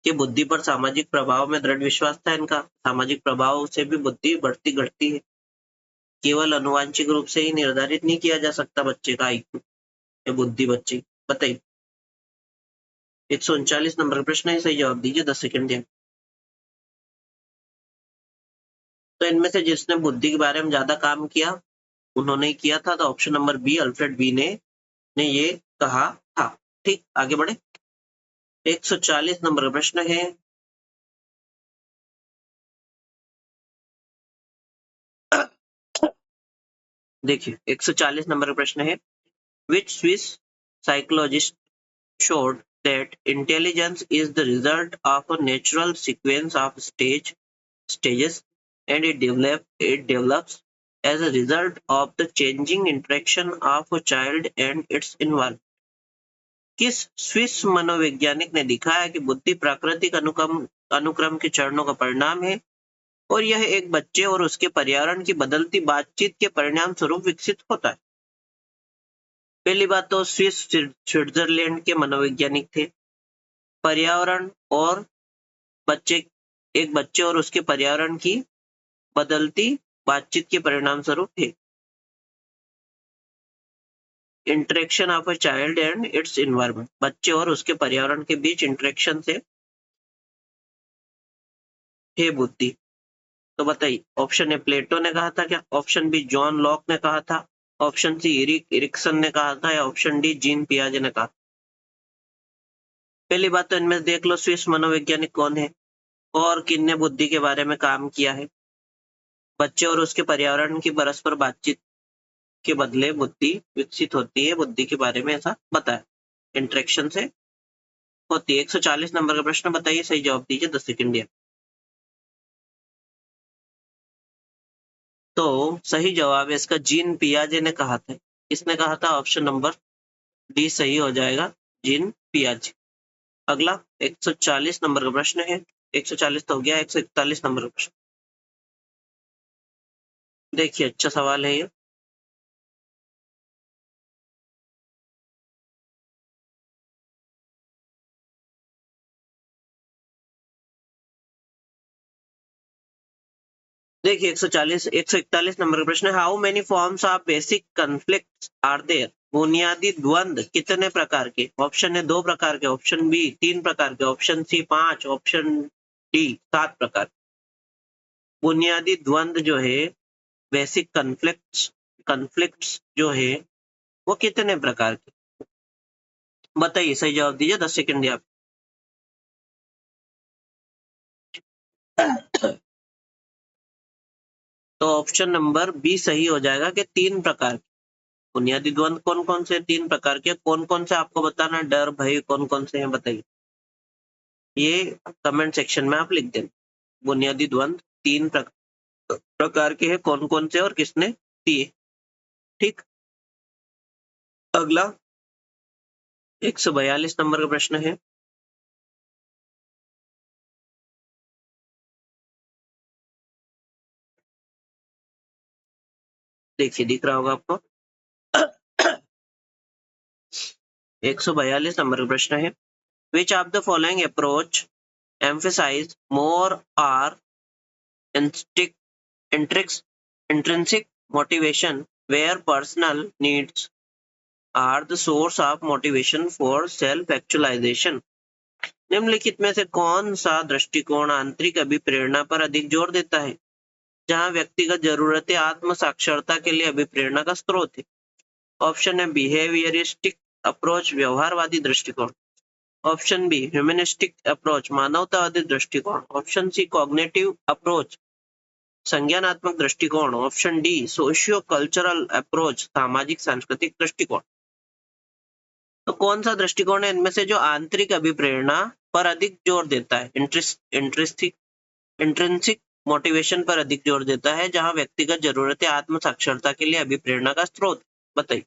कि बुद्धि पर सामाजिक प्रभाव में दृढ़ विश्वास था इनका। सामाजिक प्रभाव से भी बुद्धि बढ़ती घटती है, केवल अनुवांशिक रूप से ही निर्धारित नहीं किया जा सकता बच्चे का आईक्यू या बुद्धि बच्चे। बताइए 139 नंबर का प्रश्न है, सही जवाब दीजिए, 10 सेकंड दिया। तो इनमें से जिसने बुद्धि के बारे में ज्यादा काम किया उन्होंने ही किया था, तो option number B Alfred B ने ये कहा था। ठीक, आगे बढ़े। 140 नंबर का प्रश्न है, देखिए 140 नंबर का प्रश्न है, which Swiss psychologist showed that intelligence is the result of a natural sequence of stages and it develops as a result of the changing interaction of a child and its environment। किस Swiss मनोवैज्ञानिक ने दिखाया कि बुद्धि प्राकृतिक अनुक्रम के चरणों का परिणाम है और यह एक बच्चे और उसके पर्यावरण की बदलती बातचीत के परिणाम स्वरूप विकसित होता है? पहली बात तो स्विस स्विट्जरलैंड के मनोवैज्ञानिक थे। पर्यावरण और बच्चे एक बच्चे और उसके पर्यावरण की बदलती बातचीत के परिणाम स्वरूप है। Interaction of a child and it's environment, बच्चे और उसके पर्यावरण के बीच इंटरेक्शन से है बुद्धि। तो बताइए ऑप्शन ए प्लेटो ने कहा था क्या, ऑप्शन बी जॉन लॉक ने कहा था, ऑप्शन सी इरिक्सन ने कहा था, या ऑप्शन डी जीन पियाजे ने कहा? पहली बात तो इनमें देख लो स्विस मनोवैज्ञानिक कौन है और किनने बुद्धि के बारे में काम किया है। बच्चे और उसके पर्यावरण की परस्पर बातचीत के बदले बुद्धि विकसित होती है, बुद्धि के बारे में ऐसा बताया, इंटरेक्शन से होती है। 140 नंबर का प्रश्न, बताइए सही जवाब दीजिए, 10 सेकंड दिया। तो सही जवाब है इसका जीन पियाजे ने कहा था। किसने कहा था? ऑप्शन नंबर डी सही हो जाएगा, जीन पियाजे। अगला 140 नंबर का प्रश्न है, 140 तो हो गया, 141 नंबर का प्रश्न देखिए, अच्छा सवाल है ये। देखिए 141 नंबर का प्रश्न है, how many forms of basic conflicts are there? बुनियादी द्वंद्व कितने प्रकार के? ऑप्शन है 2 प्रकार के, ऑप्शन बी 3 प्रकार के, ऑप्शन सी 5, ऑप्शन डी 7 प्रकार। बुनियादी द्वंद्व जो है, बेसिक कॉन्फ्लिक्ट्स कॉन्फ्लिक्ट्स जो है वो कितने प्रकार के? बताइए सही जवाब दीजिए, 10 सेकंड दिया। तो ऑप्शन नंबर बी सही हो जाएगा कि 3 प्रकार के। बुनियादी द्वंद्व कौन कौन से? 3 प्रकार के। कौन कौन से आपको बताना, डर भय कौन कौन से हैं बताइए, ये कमेंट सेक्शन में आप लिख दें। बुनियादी द्वंद्व 3 प्रकार के हैं, कौन कौन से और किसने दिए? ठीक, अगला 142 नंबर का प्रश्न है, देखिए दिख रहा होगा आपको। 142 नंबर का प्रश्न है, which of the following approach emphasize more or instinct intrinsic motivation where personal needs are the source of motivation for self actualization? निम्नलिखित में से कौन सा दृष्टिकोण आंतरिक अभिप्रेरणा पर अधिक जोर देता है, जहां व्यक्तिगत जरूरतें आत्म साक्षरता के लिए अभिप्रेरणा का स्रोत है? ऑप्शन है बिहेवियरिस्टिक अप्रोच, व्यवहारवादी दृष्टिकोण, ऑप्शन बी ह्यूमनिस्टिक अप्रोच, मानवतावादी दृष्टिकोण, ऑप्शन सी कॉग्निटिव अप्रोच, संज्ञानात्मक दृष्टिकोण, option D socio cultural approach, सामाजिक सांस्कृतिक दृष्टिकोण। तो कौन सा दृष्टिकोण है इनमें से जो आंतरिक अभिप्रेरणा पर अधिक जोर देता है, इंट्रिंसिक मोटिवेशन पर अधिक जोर देता है, जहां व्यक्तिगत जरूरतें आत्म साक्षरता के लिए अभिप्रेरणा का स्रोत? बताइए।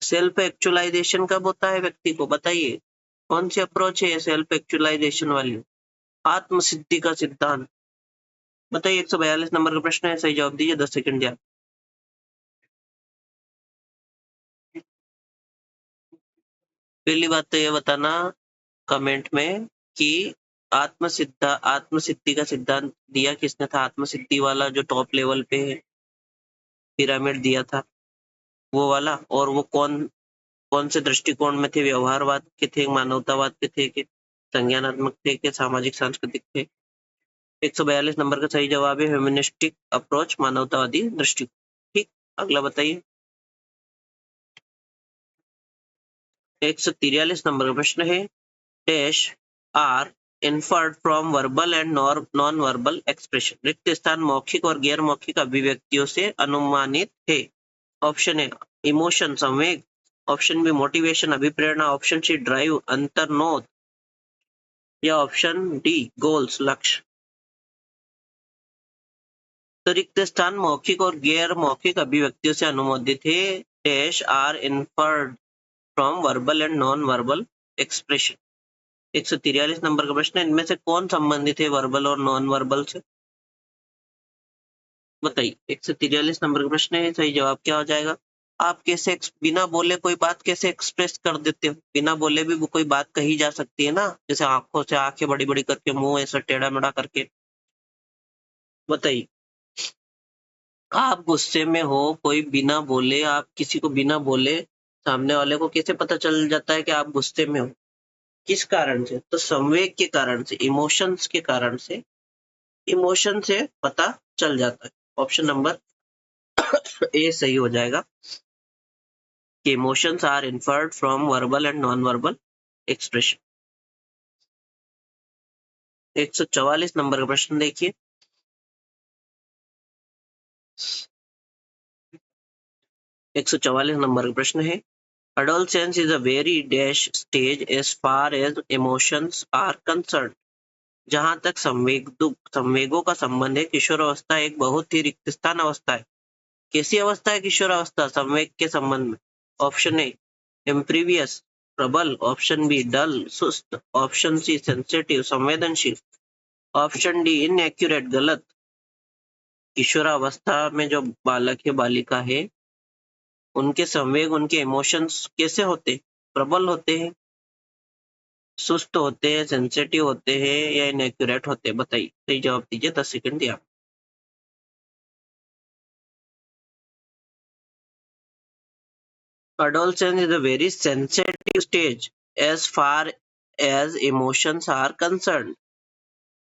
सेल्फ एक्चुअलाइजेशन कब होता है व्यक्ति को? बताइए। कौन सी अप्रोच है सेल्फ एक्चुअलाइजेशन वाली? आत्म सिद्धि का सिद्धांत। बताइए 142 नंबर का प्रश्न है, सही जवाब दीजिए, 10 सेकंड दिया। पहली बात तो ये बताना कमेंट में कि आत्म सिद्धि का सिद्धांत दिया किसने था? आत्म सिद्धि वाला जो टॉप लेवल पे पिरामिड दिया था वो वाला, और वो कौन से दृष्टिकोण में थे? व्यवहारवाद के थे, मानवतावाद के थे, कि संज्ञानात्मक थे, कि सामाजिक सांस्कृतिक थे? 142 नंबर का सही जवाब है ह्यूमनिस्टिक अप्रोच, मानवतावादी दृष्टिकोण। ठीक, अगला बताइए। 143 नंबर का प्रश्न है, dash are inferred from verbal and non verbal expression. रिक्त स्थान मौखिक और गैर मौखिक अभिव्यक्तियों से अनुमानित है। ऑप्शन ए इमोशन, संवेग। ऑप्शन बी मोटिवेशन, अभिप्रेरणा। ऑप्शन सी ड्राइव, अंतर्नोद। या ऑप्शन डी गोल्स, लक्ष्य। तो रिक्त स्थान मौखिक और गैर मौखिक अभिव्यक्तियों से अनुमोदित है। Dash are inferred from verbal and non verbal expression. 143 number का प्रश्न है, इनमें से कौन संबंधित है वर्बल और नॉन वर्बल से? बताइए। 143 नंबर का प्रश्न है, सही जवाब क्या हो जाएगा? आप कैसे बिना बोले कोई बात कैसे एक्सप्रेस कर देते हो? बिना बोले भी कोई बात कही जा सकती है ना, जैसे आंखों से आंखें बड़ी बड़ी करके, मुंह ऐसा टेढ़ा मेढ़ा करके। बताइए, आप गुस्से में हो, कोई बिना बोले, आप किसी को बिना बोले सामने वाले को कैसे पता चल जाता है कि आप गुस्से में हो? किस कारण से? तो संवेग के कारण से, इमोशंस के कारण से, इमोशन से पता चल जाता है। ऑप्शन नंबर ए सही हो जाएगा कि emotions are inferred from verbal and non verbal expression. 144 number का प्रश्न देखिए। 144 नंबर का प्रश्न है, adolescence is a very dash stage as far as emotions are concerned। जहां तक संवेगों का संबंध है, किशोरावस्था एक बहुत ही रिक्त स्थान अवस्था है। कैसी अवस्था है किशोरावस्था संवेग के संबंध में? ऑप्शन ए इम्प्रीवियस, प्रबल। ऑप्शन बी डल, सुस्त। ऑप्शन सी सेंसिटिव, संवेदनशील। ऑप्शन डी इनएक्यूरेट, गलत। किशोरावस्था में जो बालक है, बालिका है, उनके संवेग, उनके इमोशंस कैसे होते? प्रबल होते हैं, सुस्त होते हैं, सेंसिटिव होते हैं, या इनएक्यूरेट होते हैं? बताइए, सही जवाब दीजिए, 10 सेकंड दिया। Adolescence is a very sensitive stage as far as emotions are concerned।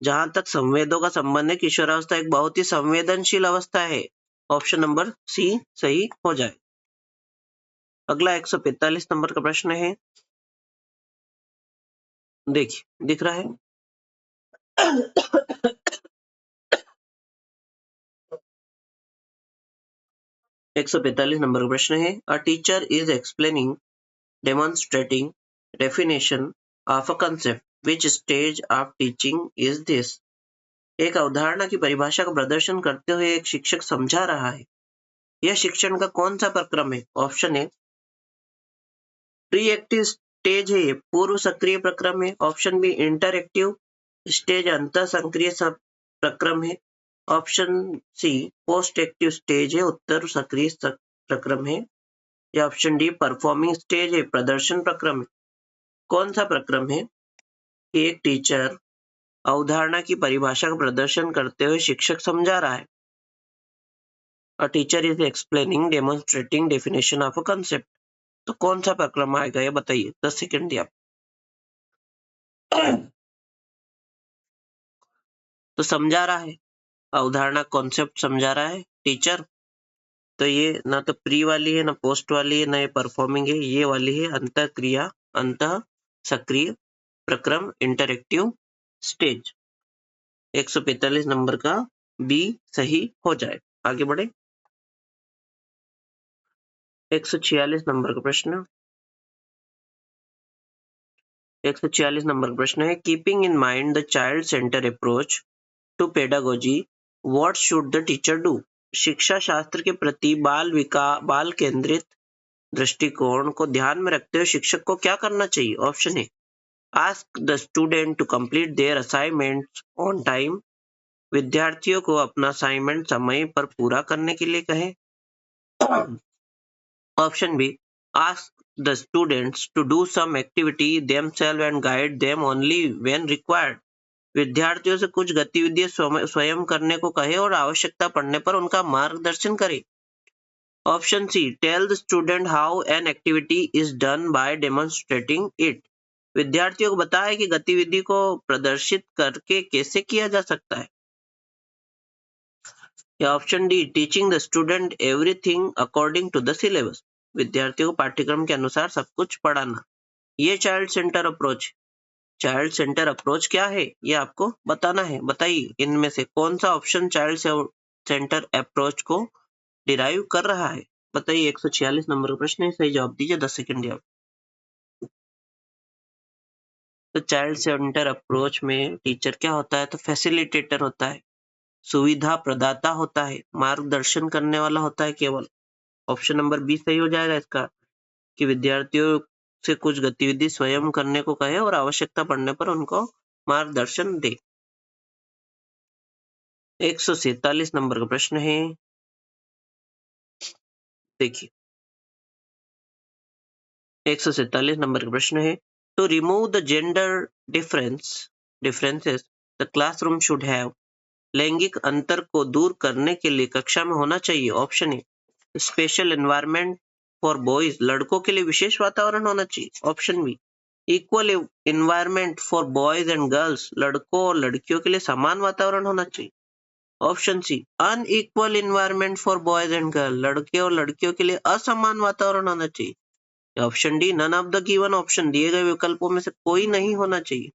जहां तक संवेदों का संबंध है, किशोरावस्था एक बहुत ही संवेदनशील अवस्था है। ऑप्शन नंबर सी सही हो जाए। अगला 145 नंबर का प्रश्न है, देखिए दिख रहा है। 145 नंबर का प्रश्न है, अ teacher is explaining, demonstrating definition of a concept, which stage of teaching is this. एक अवधारणा की परिभाषा का प्रदर्शन करते हुए एक शिक्षक समझा रहा है, यह शिक्षण का कौन सा प्रक्रम है? ऑप्शन ए प्री एक्टिव स्टेज है, पूर्व सक्रिय प्रक्रम है। ऑप्शन बी इंटरएक्टिव स्टेज, अंत सक्रिय प्रक्रम है। Option C post active stage है, उत्तर सक्रिय प्रक्रम है। या ऑप्शन डी परफॉर्मिंग स्टेज है, प्रदर्शन प्रक्रम है। कौन सा प्रक्रम है कि एक टीचर अवधारणा की परिभाषा का प्रदर्शन करते हुए शिक्षक समझा रहा है? A teacher is explaining, demonstrating definition of a concept। तो कौन सा प्रक्रम आएगा ये बताइए, 10 सेकंड दिया। तो समझा रहा है, अवधारणा कॉन्सेप्ट समझा रहा है टीचर। तो ये ना तो प्री वाली है, ना पोस्ट वाली है, ना ये परफॉर्मिंग है, ये वाली है अंत क्रिया, अंत सक्रिय प्रक्रम, इंटरएक्टिव स्टेज। 145 नंबर का बी सही हो जाए। आगे बढ़े। 146 नंबर का प्रश्न, 146 नंबर का प्रश्न है, keeping in mind the child center approach to pedagogy, what should the teacher do. शिक्षा शास्त्र के प्रति बाल केंद्रित दृष्टिकोण को ध्यान में रखते हुए शिक्षक को क्या करना चाहिए? Option A ask the student to complete their assignments on time. विद्यार्थियों को अपना असाइनमेंट समय पर पूरा करने के लिए कहें। Option B, ask the students to do some activity themselves and guide them only when required। विद्यार्थियों से कुछ गतिविधियां स्वयं करने को कहे और आवश्यकता पड़ने पर उनका मार्गदर्शन करे। Option C, tell the student how an activity is done by demonstrating it. विद्यार्थियों को बताए कि गतिविधि को प्रदर्शित करके कैसे किया जा सकता है। या option D, teaching the student everything according to the syllabus. विद्यार्थियों को पाठ्यक्रम के अनुसार सब कुछ पढ़ाना। ये child center approach. Child center approach क्या है ये आपको बताना है। बताइए इनमें से कौन सा ऑप्शन चाइल्ड सेंटर अप्रोच को डिराइव कर रहा है। बताइए 146 नंबर का प्रश्न है, सही जवाब दीजिए, 10 सेकंड दिया। तो चाइल्ड सेंटर अप्रोच में टीचर क्या होता है, तो फैसिलिटेटर होता है, सुविधा प्रदाता होता है, मार्गदर्शन करने वाला होता है केवल। ऑप्शन नंबर बी सही हो जाएगा इसका, कि विद्यार्थियों से कुछ गतिविधि स्वयं करने को कहे और आवश्यकता पड़ने पर उनको मार्गदर्शन दे। 147 नंबर का प्रश्न है, देखिए 147 नंबर का प्रश्न है, to remove the gender differences the classroom should have. लैंगिक अंतर को दूर करने के लिए कक्षा में होना चाहिए। Option A, special environment for boys, लड़कों के लिए विशेष वातावरण होना चाहिए। Option B, equal environment for boys and girls, लड़कों और लड़कियों के लिए समान वातावरण होना चाहिए। Option C, unequal environment for boys and girl, लड़के और लड़कियों के लिए असमान वातावरण होना चाहिए। Option D, none of the given option, दिए गए विकल्पों में से कोई नहीं होना चाहिए।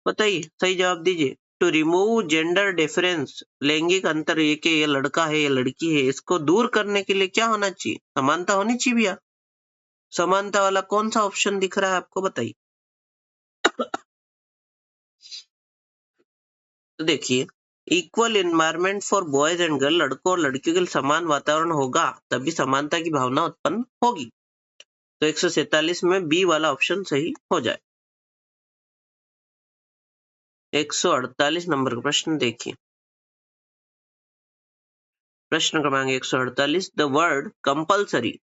बताइए सही जवाब दीजिए। टू रिमूव जेंडर डिफरेंस, लैंगिक अंतर, ये कि ये लड़का है ये लड़की है, इसको दूर करने के लिए क्या होना चाहिए, समानता होनी चाहिए भैया। समानता वाला कौन सा ऑप्शन दिख रहा है आपको, बताइए। तो देखिए, equal environment for boys and girl, लड़कों और लड़कियों के लिए समान वातावरण होगा तभी समानता की भावना उत्पन्न होगी। तो 147 में बी वाला ऑप्शन सही हो जाए। 148 नंबर का प्रश्न देखिए, प्रश्न क्रमांक 148, the word compulsory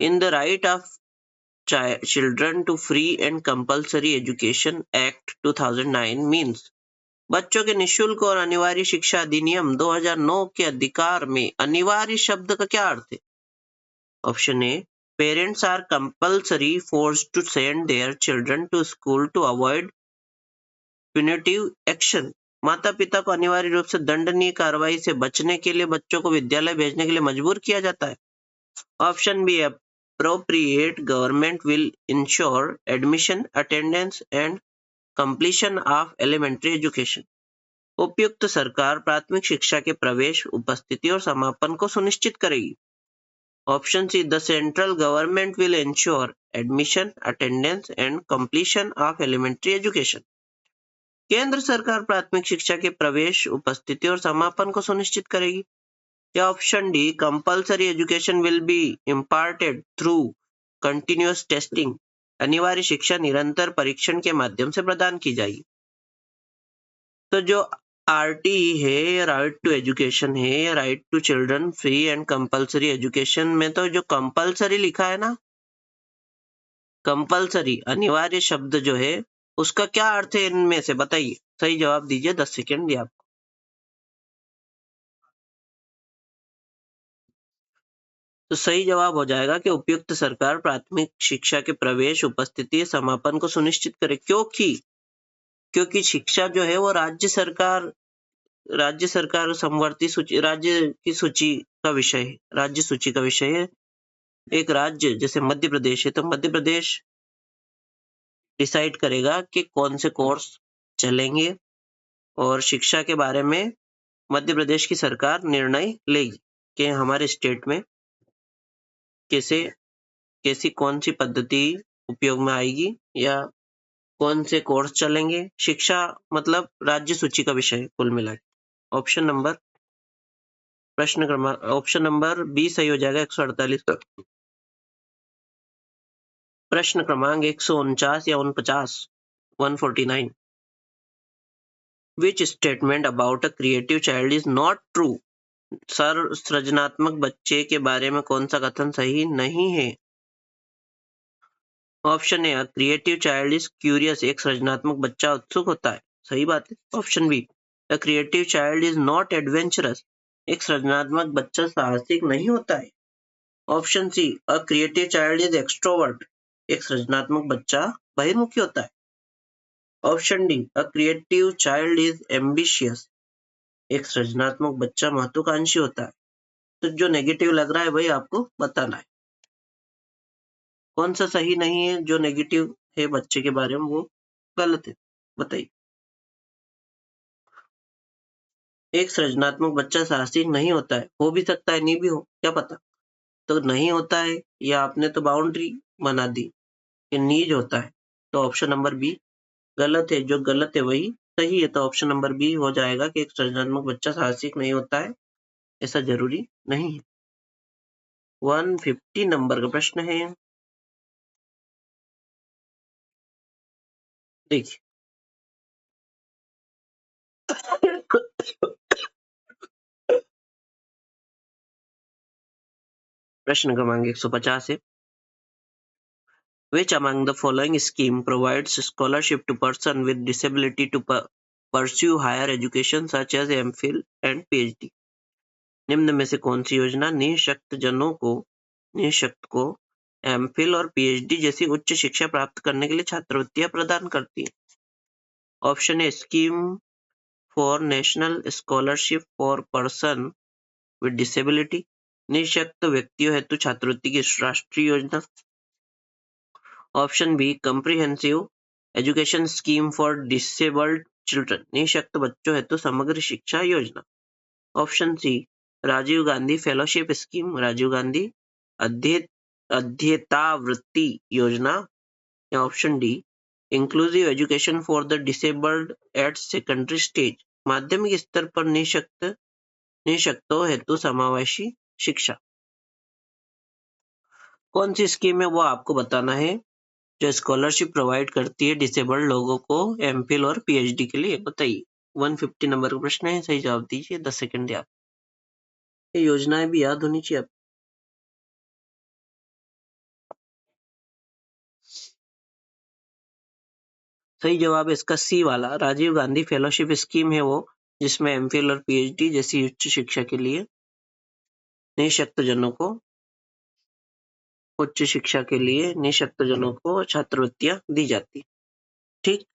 in the right of children to free and compulsory education act 2009 means. बच्चों के निशुल्क और अनिवार्य शिक्षा अधिनियम 2009 के अधिकार में अनिवार्य शब्द का क्या अर्थ है। Option A, parents are compulsory forced to send their children to school to avoid punitive action. माता पिता को अनिवार्य रूप से दंडनीय कार्रवाई से बचने के लिए बच्चों को विद्यालय भेजने के लिए मजबूर किया जाता है। Option B, appropriate government will ensure admission, attendance and completion of elementary education। उपयुक्त सरकार प्राथमिक शिक्षा के प्रवेश, उपस्थिति और समापन को सुनिश्चित करेगी। Option C, the central government will ensure admission, attendance and completion of elementary education. केंद्र सरकार प्राथमिक शिक्षा के प्रवेश, उपस्थिति और समापन को सुनिश्चित करेगी। या option D, compulsory education will be imparted through continuous testing, अनिवार्य शिक्षा निरंतर परीक्षण के माध्यम से प्रदान की जाएगी। तो जो आरटी है, राइट टू एजुकेशन है, या right to children free and compulsory education में तो जो कंपल्सरी लिखा है ना, कंपल्सरी अनिवार्य शब्द जो है उसका क्या अर्थ है इनमें से, बताइए। सही जवाब दीजिए, 10 सेकेंड दिया आपको। तो सही जवाब हो जाएगा कि उपयुक्त सरकार प्राथमिक शिक्षा के प्रवेश, उपस्थिति, समापन को सुनिश्चित करे। क्योंकि शिक्षा जो है वो राज्य सरकार समवर्ती सूची, राज्य की सूची का विषय है, राज्य सूची का विषय है। एक राज्य जैसे मध्य प्रदेश है तो मध्य प्रदेश डिसाइड करेगा कि कौन से कोर्स चलेंगे और शिक्षा के बारे में मध्य प्रदेश की सरकार निर्णय लेगी कि हमारे स्टेट में कैसे कैसी कौन सी पद्धति उपयोग में आएगी या कौन से कोर्स चलेंगे। शिक्षा मतलब राज्य सूची का विषय है कुल मिला के। ऑप्शन नंबर बी सही हो जाएगा 148 का। प्रश्न क्रमांक 149 या 49, 149. Which statement about a creative child is not true? सृजनात्मक बच्चे के बारे में कौन सा कथन सही नहीं है? Option A, creative child is curious. एक सृजनात्मक बच्चा उत्सुक होता है. सही बात है. Option B, the creative child is not adventurous. एक सृजनात्मक बच्चा साहसिक नहीं होता है. Option C, a creative child is extrovert. एक सृजनात्मक बच्चा बहिर्मुखी होता है. Option D, a creative child is ambitious. एक सृजनात्मक बच्चा महत्वाकांक्षी होता है. तो जो नेगेटिव लग रहा है वही आपको बताना है. कौन सा सही नहीं है? जो नेगेटिव है बच्चे के बारे में वो गलत है. बताइए. एक सृजनात्मक बच्चा साहसिक नहीं होता है. हो भी सकता है, नहीं भी हो, क्या पता. तो नहीं होता है या आपने तो बाउंड्री बना दी कि नीज होता है. तो ऑप्शन नंबर बी गलत है. जो गलत है वही सही है. तो ऑप्शन नंबर बी हो जाएगा कि एक सृजनात्मक बच्चा साहसिक नहीं होता है. ऐसा जरूरी नहीं है. 150 नंबर का प्रश्न है. देखिए. प्रश्न क्रमांक 150 है. Which among the following scheme provides scholarship to person with disability to pursue higher education such as MPhil and PhD? निम्न में से कौन सी योजना निःशक्त को MPhil और PhD जैसी उच्च शिक्षा प्राप्त करने के लिए छात्रवृत्तियां प्रदान करती है? Option A, scheme for national scholarship for person with disability. निःशक्त व्यक्तियों हेतु छात्रवृत्ति की राष्ट्रीय योजना. Option B, comprehensive education scheme for disabled children. निःशक्त बच्चों हेतु समग्र शिक्षा योजना. Option C, Rajiv Gandhi fellowship scheme. Rajiv Gandhi अध्येतावृत्ति योजना. या option D, inclusive education for the disabled at secondary stage. माध्यमिक स्तर पर निःशक्तों हेतु समावेशी शिक्षा. कौन सी स्कीम है वो आपको बताना है जो स्कॉलरशिप प्रोवाइड करती है डिसेबल्ड लोगों को एमफिल और पीएचडी के लिए. बताइए. 150 नंबर का प्रश्न है. सही जवाब दीजिए. 10 सेकंड दिया. ये योजनाएं भी याद होनी चाहिए. सही जवाब है इसका सी वाला. राजीव गांधी फेलोशिप स्कीम है वो जिसमें एमफिल और पीएचडी जैसी उच्च शिक्षा के लिए निःशक्त जनों को छात्रवृत्तियां दी जाती. ठीक.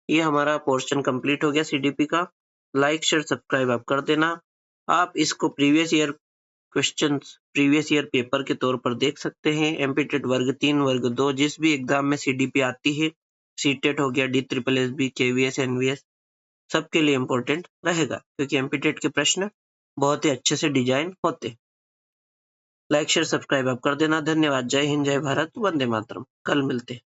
ये हमारा पोर्शन कंप्लीट हो गया सीडीपी का. लाइक शेयर सब्सक्राइब आप कर देना. आप इसको प्रीवियस ईयर पेपर के तौर पर देख सकते हैं. एमपीटेट वर्ग 3 वर्ग 2 जिस भी एग्जाम में सीडीपी आती है, सीटेट हो गया, DSSB, KVS, NVS, सबके लिए इंपॉर्टेंट रहेगा क्योंकि एमपीटेट के प्रश्न बहुत ही अच्छे से डिजाइन होते. लाइक शेयर सब्सक्राइब आप कर देना. धन्यवाद. जय हिंद, जय भारत, वंदे मातरम. कल मिलते हैं.